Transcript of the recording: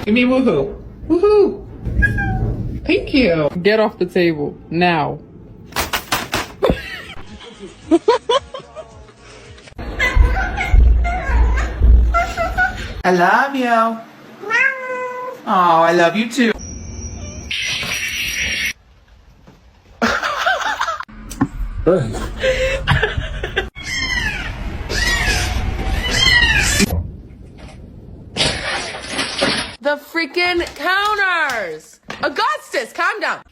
Give me woohoo. Woohoo. Thank you. Get off the table now. I love you. Oh, I love you too. The freaking counters! Augustus, calm down.